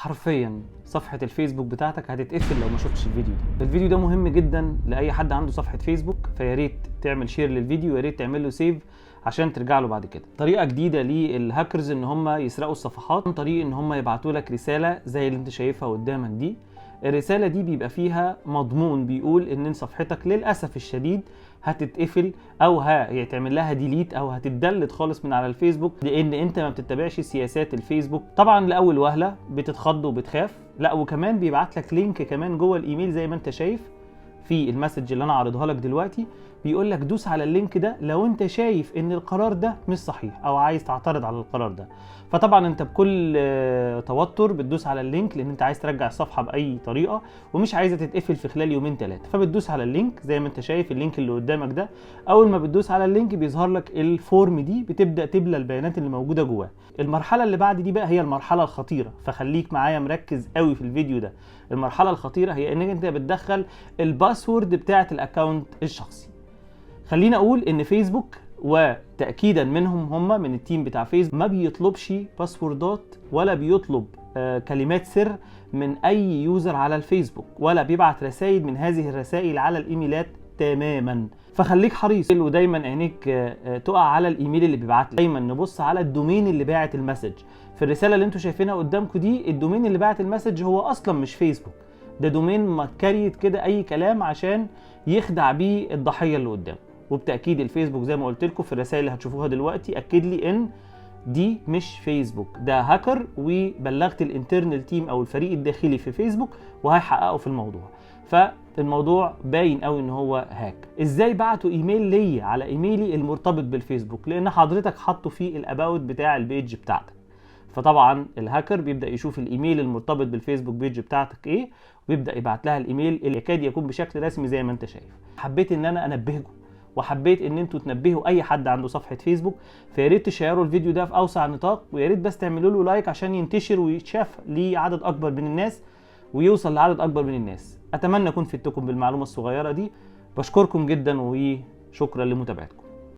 حرفيا صفحة الفيسبوك بتاعتك هتتقفل لو ما شفتش الفيديو ده. الفيديو ده مهم جدا لأي حد عنده صفحة فيسبوك، فيا ريت تعمل شير للفيديو، ويا ريت تعمل له سيف عشان ترجع له بعد كده. طريقة جديدة للهاكرز ان هم يسرقوا الصفحات عن طريق ان هم يبعتوا لك رسالة زي اللي انت شايفها قدامك دي. الرسالة دي بيبقى فيها مضمون بيقول ان صفحتك للأسف الشديد هتتقفل او هيتعمل لها ديليت او هتتدلت خالص من على الفيسبوك، لان انت ما بتتبعش سياسات الفيسبوك. طبعا لاول وهله بتتخض وبتخاف، لا وكمان بيبعت لك لينك كمان جوه الايميل زي ما انت شايف في المسج اللي انا عارضها لك دلوقتي، بيقول لك دوس على اللينك ده لو انت شايف ان القرار ده مش صحيح او عايز تعترض على القرار ده. فطبعا انت بكل توتر بتدوس على اللينك لان انت عايز ترجع الصفحه باي طريقه ومش عايزه تتقفل في خلال يومين ثلاثه، فبتدوس على اللينك زي ما انت شايف اللينك اللي قدامك ده. اول ما بتدوس على اللينك بيظهر لك الفورم دي، بتبدا تملى البيانات اللي موجوده جواه. المرحله اللي بعد دي بقى هي المرحله الخطيره، فخليك معايا مركز قوي في الفيديو ده. المرحله الخطيره هي انك انت بتدخل الباسورد بتاعه الاكونت الشخصي. خلينا اقول ان فيسبوك وتاكيدا منهم هم من التيم بتاع فيسبوك ما بيطلبش باسوردات ولا بيطلب كلمات سر من اي يوزر على الفيسبوك، ولا بيبعت رسائل من هذه الرسائل على الايميلات تماما. فخليك حريص ودايما عينيك تقع على الايميل اللي بيبعت لك. دايما نبص على الدومين اللي باعت المسج. في الرساله اللي انتوا شايفينها قدامكم دي الدومين اللي باعت المسج هو اصلا مش فيسبوك، ده دومين متكريت كده اي كلام عشان يخدع بيه الضحيه اللي قدامه. وبتاكيد الفيسبوك زي ما قلت لكم في الرسائل اللي هتشوفوها دلوقتي اكد لي ان دي مش فيسبوك، ده هاكر، وبلغت الانترنال تيم او الفريق الداخلي في فيسبوك وهيحققوا في الموضوع. فالموضوع باين قوي ان هو هاك. ازاي بعتوا ايميل ليا على ايميلي المرتبط بالفيسبوك؟ لان حضرتك حاطه في الاباوت بتاع البيج بتاعتك. فطبعا الهاكر بيبدا يشوف الايميل المرتبط بالفيسبوك بيج بتاعتك ايه، ويبدا يبعت لها الايميل اللي يكاد يكون بشكل رسمي زي ما انت شايف. حبيت ان انا انبهكم وحبيت ان انتوا تنبهوا اي حد عنده صفحه فيسبوك، فيا ريت تشيروا الفيديو ده في اوسع نطاق، ويا ريت بس تعملوا له لايك عشان ينتشر ويتشاف لعدد اكبر من الناس ويوصل لعدد اكبر من الناس. اتمنى اكون فدتكم بالمعلومه الصغيره دي. بشكركم جدا وشكرا لمتابعتكم.